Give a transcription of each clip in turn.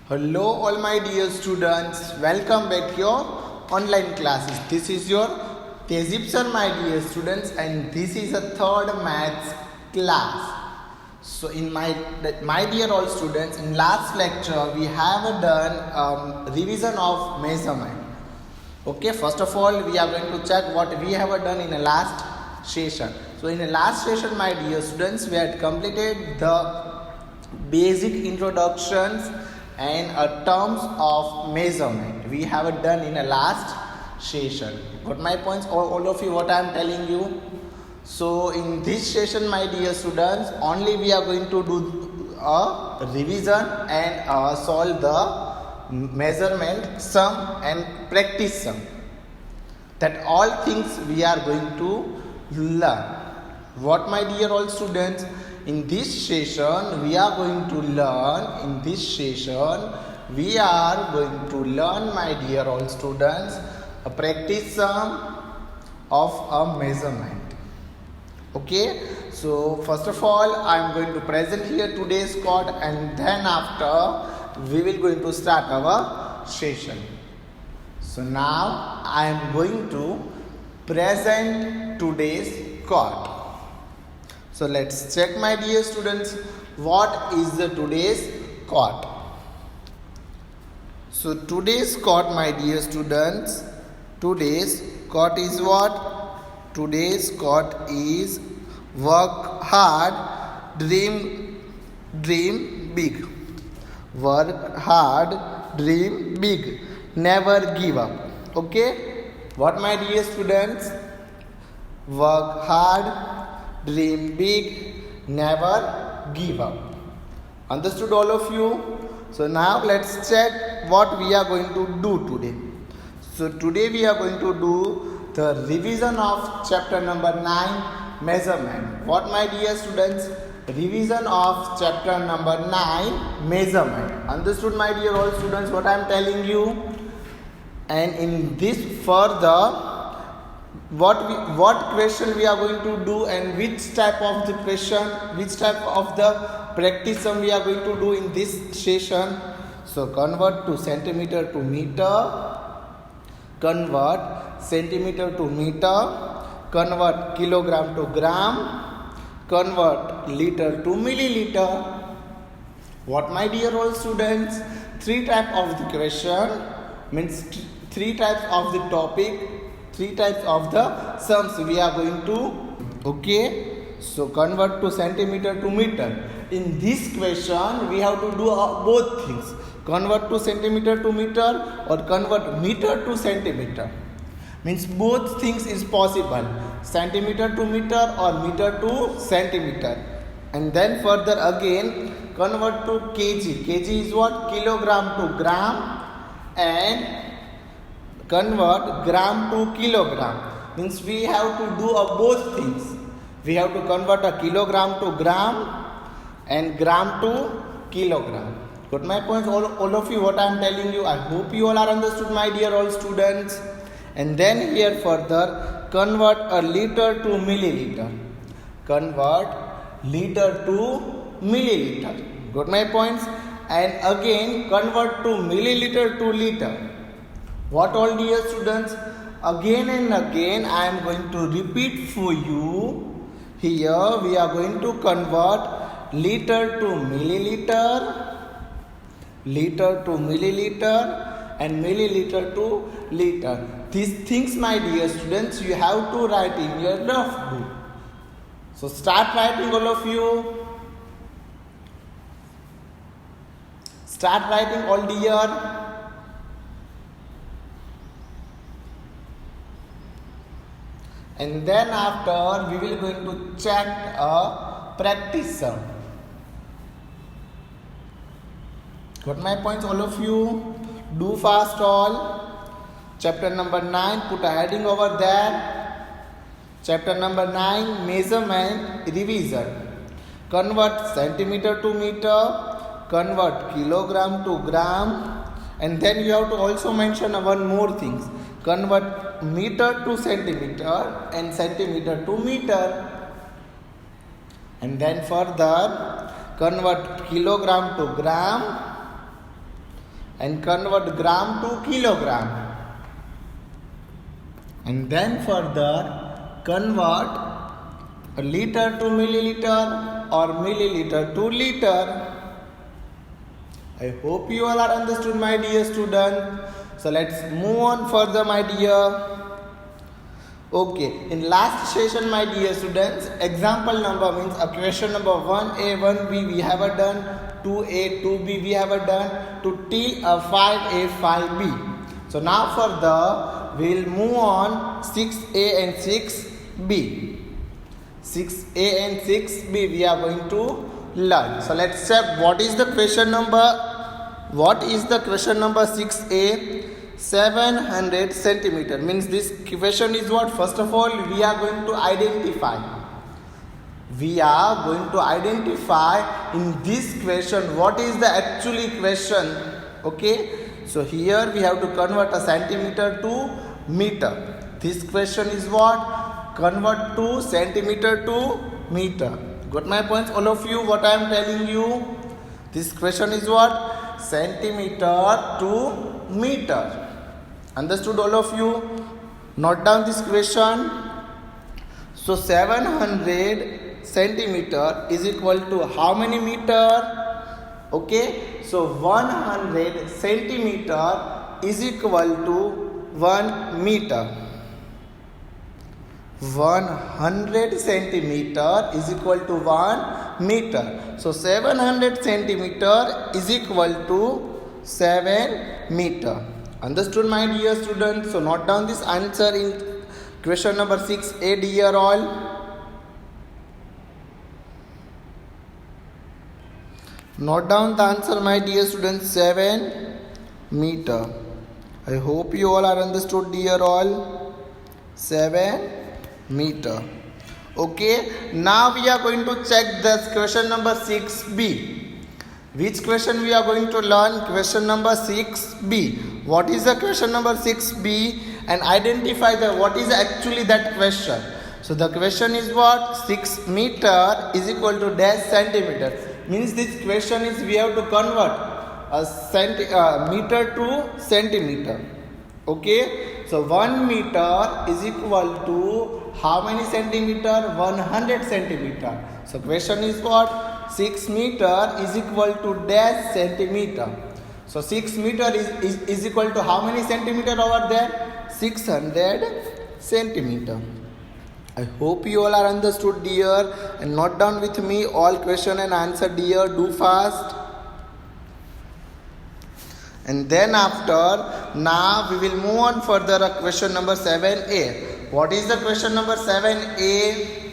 Hello all my dear students, welcome back to your online classes. This is your Tezip sir my dear students, and this is a third maths class. So in my dear all students, in last lecture we have done revision of measurement. Okay, first of all we are going to check what we have done in the last session. So in the last session my dear students, we had completed the basic introductions and terms of measurement we have done in the last session. Got my points, all of you, what I am telling you? So in this session my dear students, only we are going to do a revision and solve the measurement sum and practice sum. That all things we are going to learn. What my dear all students, in this session we are going to learn, my dear all students, a practice sum of a measurement. Okay, so first of all I am going to present here today's code, and then after we will going to start our session. So now I am going to present today's code. So let's check my dear students, what is the today's code. So today's code my dear students, today's code is what? Today's code is work hard, dream big. Work hard, dream big. Never give up. Okay? What my dear students? Work hard, dream big, never give up. Understood all of you? So now let's check what we are going to do today. So today we are going to do the revision of chapter number 9, measurement. What my dear students? Revision of chapter number 9, measurement. Understood my dear all students what I am telling you? And in this further, what question we are going to do, and which type of the question, which type of the practice sum we are going to do in this session. So convert to centimeter to meter, convert centimeter to meter, convert kilogram to gram, convert liter to milliliter. What my dear all students? Three type of the question means three types of the topic, three types of the sums we are going to. Okay, so convert to centimeter to meter. In this question we have to do both things, convert to centimeter to meter or convert meter to centimeter. Means both things is possible, centimeter to meter or meter to centimeter. And then further again convert to kg. Kg is what? Kilogram to gram. And convert gram to kilogram. Means we have to do both things. We have to convert a kilogram to gram and gram to kilogram. Got my points, all of you what I am telling you? I hope you all are understood my dear all students. And then here further convert a liter to milliliter. Convert liter to milliliter. Got my points? And again convert to milliliter to liter. What all dear students? Again and again I am going to repeat for you. Here we are going to convert liter to milliliter, liter to milliliter, and milliliter to liter. These things my dear students you have to write in your rough book. So start writing all of you. Start writing all dear. And then after we will going to check a practice sum. Got my points all of you? Do fast all. Chapter number 9, put a heading over there. Chapter number 9, measurement revision. Convert centimeter to meter, convert kilogram to gram, and then you have to also mention one more thing. Convert meter to centimeter and centimeter to meter. And then further convert kilogram to gram and convert gram to kilogram. And then further convert a liter to milliliter or milliliter to liter. I hope you all are understood, my dear student. So let's move on further, my dear. Okay, in last session, my dear students, example number means a question number 1a, 1b we have done, 2a, 2b we have done, to till 5a, 5b. So now further we will move on 6a and 6b. 6a and 6b we are going to learn. So let's check what is the question number. What is the question number 6a? 700 centimeter means this question is what? First of all, we are going to identify. We are going to identify in this question what is the actually question. Okay, so here we have to convert a centimeter to meter. This question is what? Convert to centimeter to meter. Got my points, all of you? What I am telling you? This question is what? Centimeter to meter. Understood, all of you? Note down this question. So 700 centimeter is equal to how many meter? Okay, so 100 centimeter is equal to 1 meter. 100 centimeter is equal to 1 meter. So 700 centimeter is equal to 7 meter. Understood, my dear students? So note down this answer in question number 6a, dear all. Note down the answer, my dear students, 7 meter. I hope you all are understood, dear all. 7 meter. Okay, now we are going to check this question number 6b. Which question we are going to learn? Question number 6b. What is the question number 6b? And identify the what is actually that question. So the question is what? 6 meter is equal to dash centimeter. Means this question is we have to convert a meter to centimeter. Okay, so 1 meter is equal to how many centimeter? 100 centimeter. So question is what? 6 meter is equal to dash centimeter. So 6 meter is equal to how many centimeter over there? 600 centimeter. I hope you all are understood, dear, and note down with me all question and answer, dear. Do fast. And then after, now we will move on further a question number 7a. What is the question number 7a?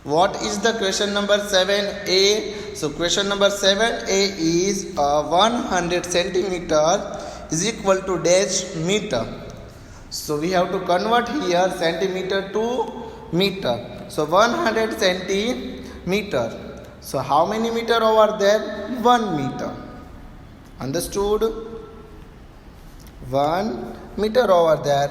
What is the question number 7a? So question number 7a is 100 centimeter is equal to dash meter. So we have to convert here centimeter to meter. So 100 centimeter. So how many meter over there? 1 meter. Understood? 1 meter over there.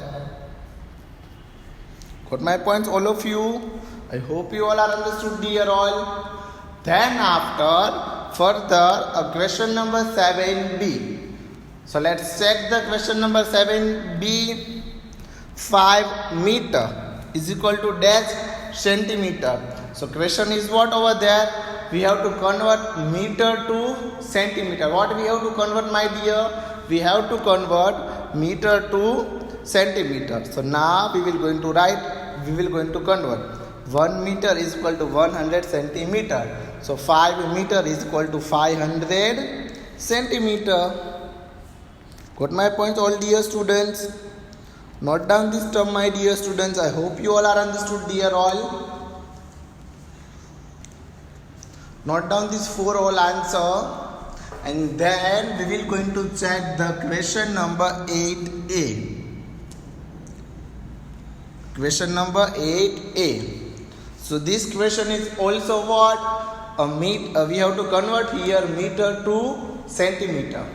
Got my points, all of you? I hope you all are understood, dear all. Then after, further, a question number 7b. So let's check the question number 7b. 5 meter is equal to dash centimeter. So question is what over there? We have to convert meter to centimeter. What we have to convert, my dear? We have to convert meter to centimeter. So now we will going to convert. 1 meter is equal to 100 centimeter. So 5 meter is equal to 500 centimeter. Got my point, all dear students? Note down this term, my dear students. I hope you all are understood, dear all. Note down this 4 all answer, and then we will going to check the question number 8a. Question number 8a. So this question is also what? We have to convert here meter to centimeter.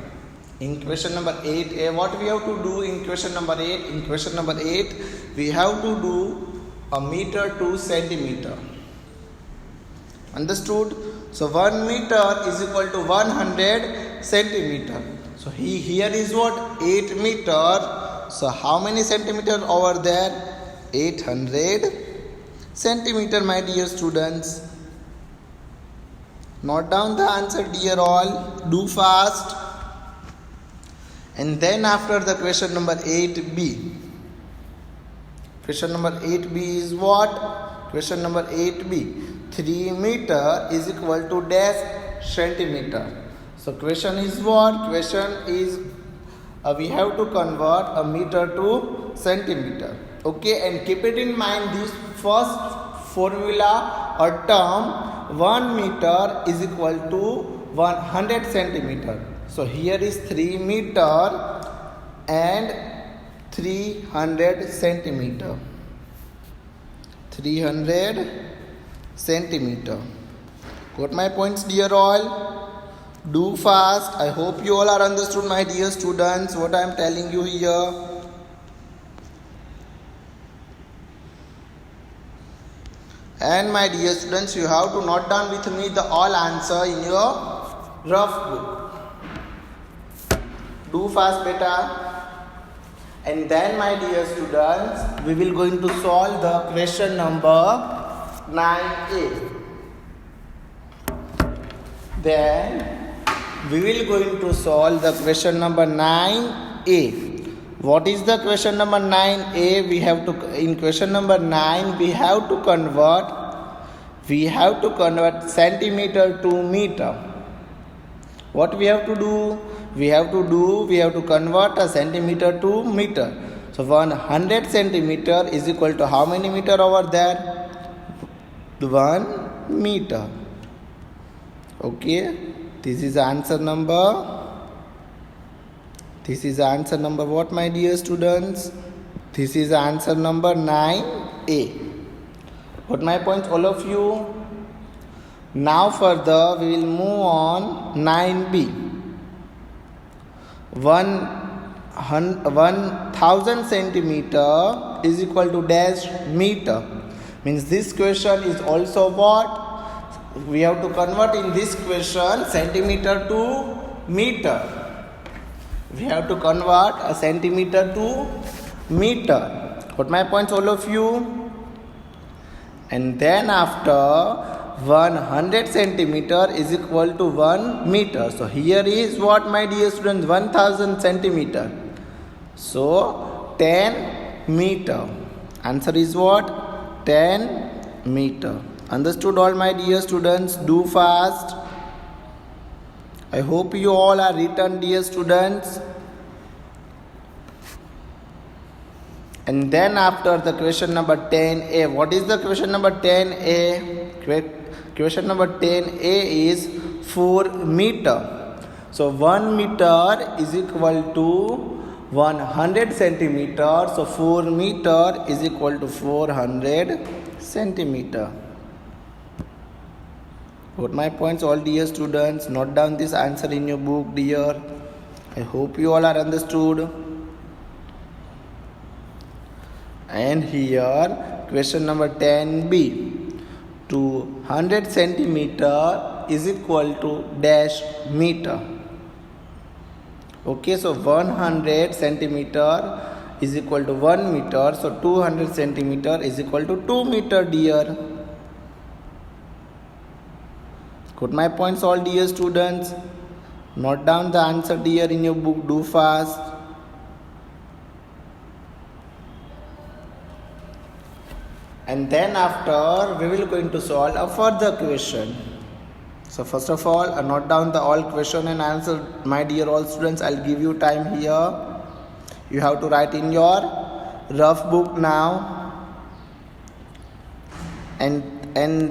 In question number 8a, what we have to do in question number 8? In question number 8, we have to do a meter to centimeter. Understood? So 1 meter is equal to 100 centimeter. So here is what? 8 meter. So how many centimeter over there? 800 centimeter, my dear students. Note down the answer, dear all. Do fast. And then after the question number 8b. Question number 8b is what? Question number 8b. 3 meter is equal to dash centimeter. So question is what? Question is we have to convert a meter to centimeter. Okay, and keep it in mind this first formula or term, 1 meter is equal to 100 centimeter. So here is 3 meter and 300 centimeter. 300 centimeter. Got my points, dear all? Do fast. I hope you all are understood, my dear students, what I am telling you here. And my dear students, you have to note down with me the all answer in your rough book. Do fast, beta. And then, my dear students, we will going to solve the question number 9a. Then we will going to solve the question number 9a. What is the question number 9a? We have to, in question number 9, we have to convert centimeter to meter. What we have to do? We have to convert a centimeter to meter. So 100 centimeter is equal to how many meter over there? 1 meter. Okay, this is answer number. This is answer number what, my dear students? This is answer number 9a. Got my points, all of you? Now further we will move on 9b. 1000 centimeter is equal to dash meter. Means this question is also what? We have to convert in this question centimeter to meter. We have to convert a centimeter to meter. Got my points, all of you? And then after 100 centimeter is equal to 1 meter. So here is what, my dear students? 1000 centimeter. So 10 meter. Answer is what? 10 meter. Understood, all my dear students? Do fast. I hope you all are written, dear students. And then after the question number 10a. What is the question number 10a? Question number 10a is 4 meter. So 1 meter is equal to 100 centimeter. So 4 meter is equal to 400 centimeter. Got my points, all dear students? Note down this answer in your book, dear. I hope you all are understood. And here question number 10b. 200 centimeter is equal to dash meter. Okay, so 100 centimeter is equal to 1 meter. So 200 centimeter is equal to 2 meter, dear. Got my points, all dear students? Note down the answer, dear, in your book. Do fast. And then after we will going to solve a further question. So first of all, note down the all question and answer, my dear all students. I'll give you time here. You have to write in your rough book now. And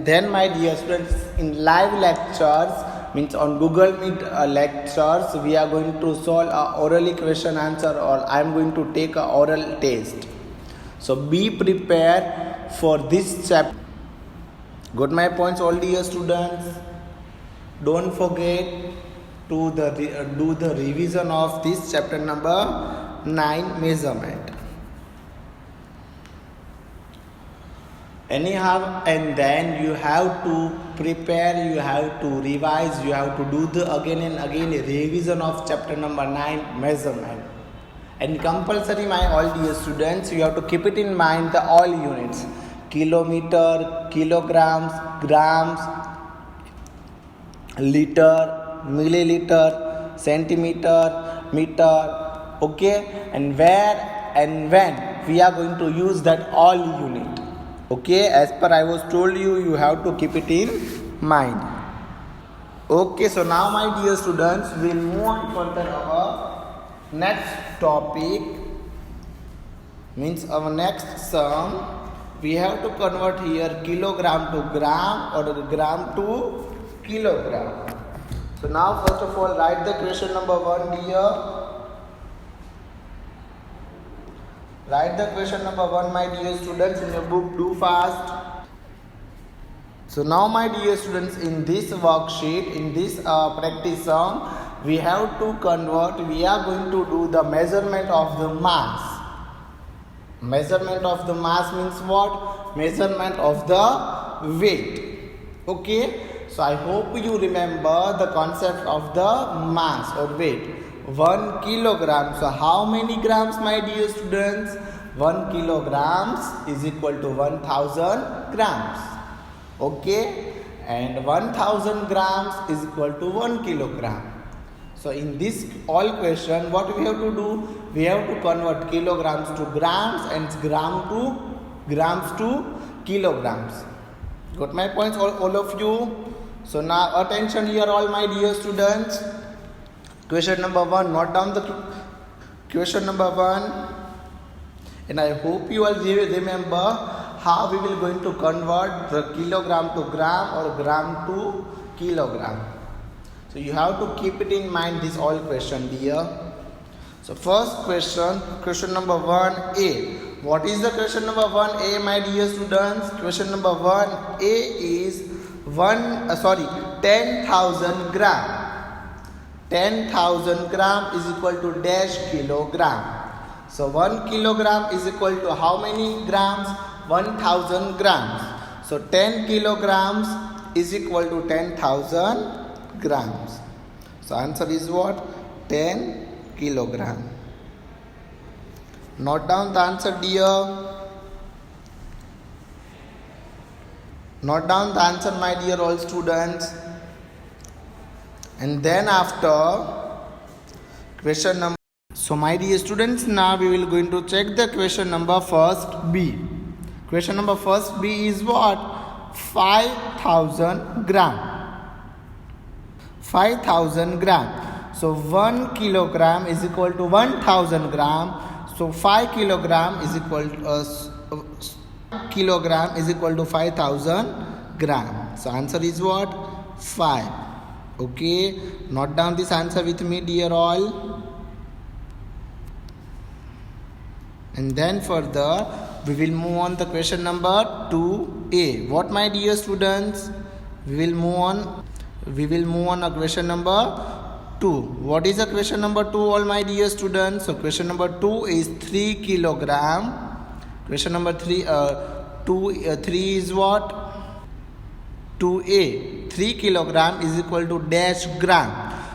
then, my dear students, in live lectures, means on Google Meet lectures, we are going to solve a orally question answer, or I am going to take a oral test. So be prepared for this chapter. Got my points, all dear students? Don't forget to do the revision of this chapter number 9, measurement. Anyhow, and then you have to prepare, you have to revise, you have to do the again and again revision of chapter number 9, measurement. And compulsory, my all dear students, you have to keep it in mind the all units: kilometer, kilograms, grams, liter, milliliter, centimeter, meter. Okay, and where and when we are going to use that all unit. Okay, as per I was told you, you have to keep it in mind. Okay, so now my dear students, we will move on further our next topic, means our next sum. We have to convert here kilogram to gram or gram to kilogram. So now first of all write the question number 1 dear. Write the question number 1, my dear students, in your book. Do fast. So now my dear students, in this worksheet, in this practice sum, we have to convert, we are going to do the measurement of the mass. Measurement of the mass means what? Measurement of the weight. Okay, so I hope you remember the concept of the mass or weight. 1 kilogram. So how many grams, my dear students? 1 kilograms is equal to 1000 grams. Okay, and 1000 grams is equal to 1 kilogram. So in this all question, what we have to do? We have to convert kilograms to grams and grams to kilograms. Got my points, all of you? So now attention here, all my dear students. Question number 1. Note down the question number 1. And I hope you all remember how we will going to convert the kilogram to gram or gram to kilogram. So you have to keep it in mind, this all question dear. So first question number 1a. What is the question number 1a, my dear students? Question number 1a is 10,000 gram. 10,000 gram is equal to dash kilogram. So 1 kilogram is equal to how many grams? 1000 grams. So 10 kilograms is equal to 10,000 grams. So answer is what? 10 kilogram. Note down the answer dear. Note down the answer, my dear all students. And then after question number. So my dear students, now we will going to check the question number first B. Question number first B is what? 5,000 gram. 5,000 gram. So 1 kilogram is equal to 1,000 gram. So 5 kilogram is equal to 5,000 gram. So answer is what? 5. Okay, note down this answer with me dear all. And then further we will move on the question number 2a. What, my dear students? We will move on a question number 2. What is the question number 2, all my dear students? So question number 2 is 3 kilogram. Question number 3 3 is what? 2a. 3 kilogram is equal to dash gram.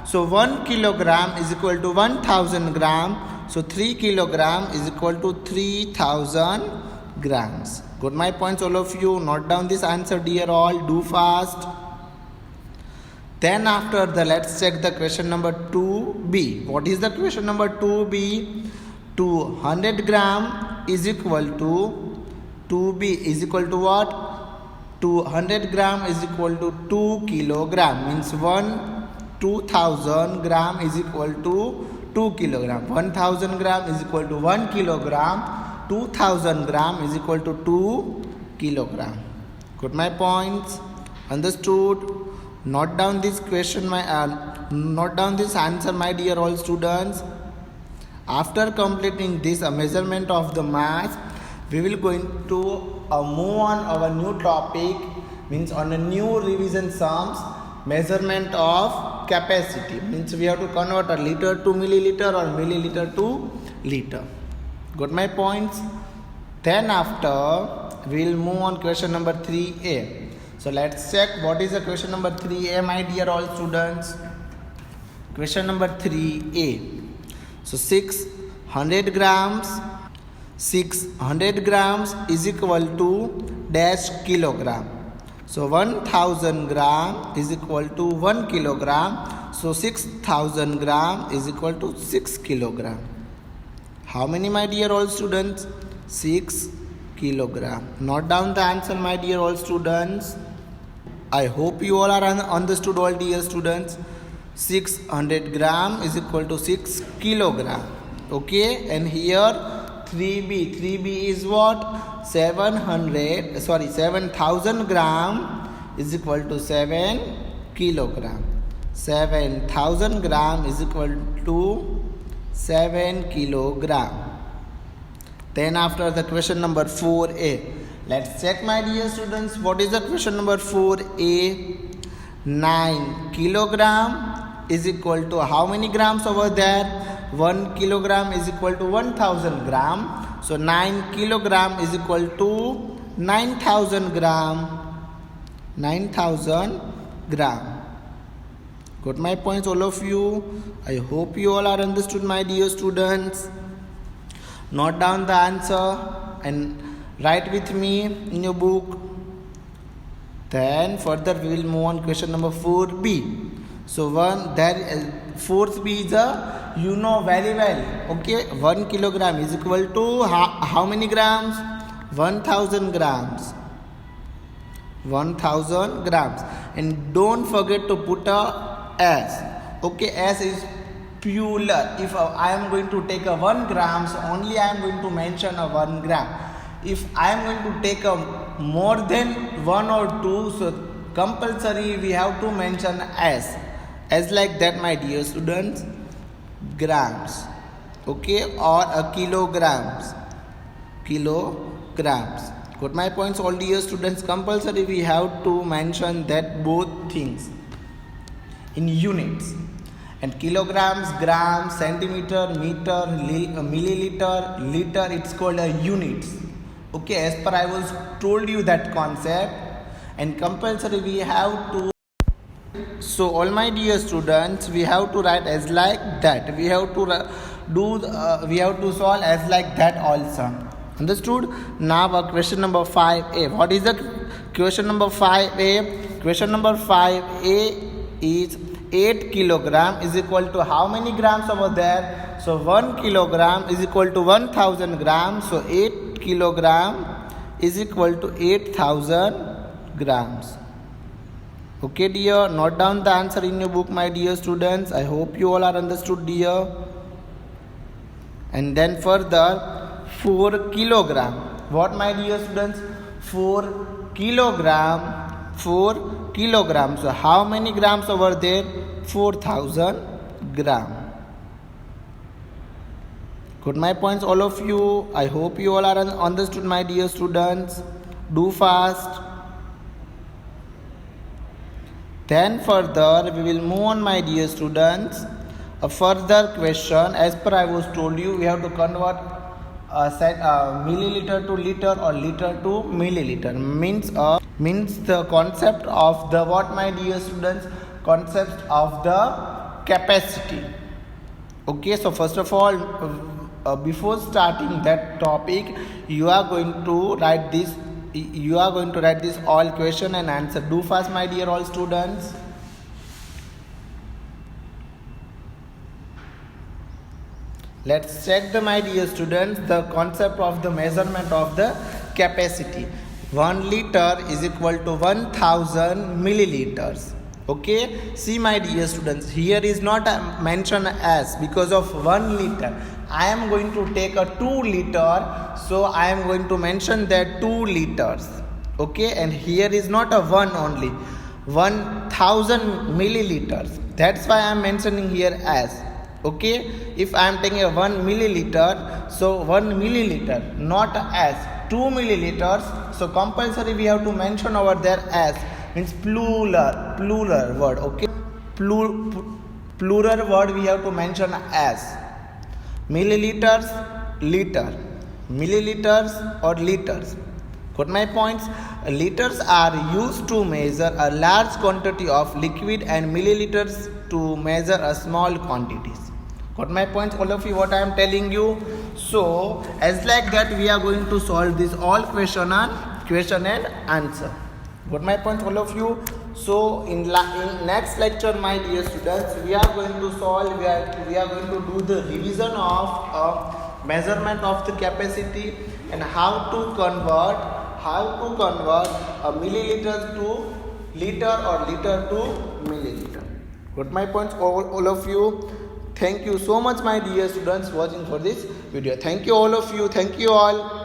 So 1 kilogram is equal to 1000 gram. So 3 kilogram is equal to 3000 grams. Got my points, all of you? Note down this answer dear all. Do fast. Then after that, let's check the question number 2b. What is the question number 2b? 200 gram is equal to 2b is equal to what? 200 gram is equal to 2 kilogram. Means 2000 gram is equal to 2 kilogram. 1000 gram is equal to 1 kilogram. 2000 gram is equal to 2 kilogram. Got my points? Understood? Note down this question, note down this answer, my dear all students. After completing this measurement of the mass, we will going to move on our new topic, means on a new revision sums, measurement of capacity. Means we have to convert a liter to milliliter or milliliter to liter. Got my points? Then after we will move on question number 3a. So let's check what is the question number 3a, my dear all students. Question number 3a. So 600 grams is equal to dash kilogram. So 1000 gram is equal to 1 kilogram. So 6000 gram is equal to 6 kilogram. How many, my dear all students? 6 kilogram. Note down the answer, my dear all students. I hope you all are understood, all dear students. 600 gram is equal to 6 kilogram. Okay, and here 3b is what? 7000 gram is equal to 7 kilogram. 7000 gram is equal to 7 kilogram. Then after the question number 4a, let's check, my dear students, what is the question number 4a. 9 kilogram is equal to how many grams over there? 1 kilogram is equal to 1000 gram. So 9 kilogram is equal to 9000 gram. 9000 gram. Got my points, all of you? I hope you all are understood, my dear students. Note down the answer and write with me in your book. Then further we will move on question number 4b. So fourth B is you know very well. Okay, 1 kilogram is equal to how many grams? 1000 grams. 1000 grams. And don't forget to put a S. Okay, S is plural. If I am going to take a 1 grams, only I am going to mention a 1 gram. If I am going to take a more than 1 or 2, so compulsory we have to mention S. As like that, my dear students, grams. Okay, or a kilograms. Kilograms. Got my points, all dear students? Compulsory we have to mention that both things in units. And kilograms, grams, centimeter, meter, milliliter, liter, it's called a units. Okay, as per I was told you that concept. And compulsory we have to. So all my dear students, we have to write as like that. We have to we have to solve as like that also. Understood? Now question number 5a. What is the question number 5a? Question number 5a is 8 kilogram is equal to how many grams over there? So 1 kilogram is equal to 1000 grams. So 8 kilogram is equal to 8000 grams. Okay, dear, note down the answer in your book, my dear students. I hope you all are understood, dear. And then further, 4 kilogram. What, my dear students? 4 kilogram. 4 kilogram. So how many grams over there? 4000 gram. Got my points, all of you? I hope you all are understood, my dear students. Do fast. Then further we will move on, my dear students. A further question, as per I was told you, we have to convert milliliter to liter or liter to milliliter. Means the concept of the what, my dear students? Concept of the capacity. Okay, so first of all, before starting that topic, you are going to write this. You are going to write this all question and answer. Do fast, my dear all students. Let's check my dear students, the concept of the measurement of the capacity. 1 liter is equal to 1000 milliliters. Okay, see, my dear students, here is not mentioned as because of 1 liter. I am going to take a 2 liter, so I am going to mention that 2 liters. Okay, and here is not a 1 only, 1000 milliliters. That's why I am mentioning here as. Okay, if I am taking a 1 milliliter, so 1 milliliter, not as 2 milliliters. So compulsory we have to mention over there as, means plural word. Okay, plural word we have to mention as. Milliliters, liter, milliliters or liters. Got my points? Liters are used to measure a large quantity of liquid and milliliters to measure a small quantities. Got my points, all of you, what I am telling you? So, as like that, we are going to solve this all question and answer. Got my points, all of you? So, in next lecture, my dear students, we are going to solve, we are going to do the revision of measurement of the capacity and how to convert a milliliter to liter or liter to milliliter. Got my points, all of you? Thank you so much, my dear students, watching for this video. Thank you all of you. Thank you all.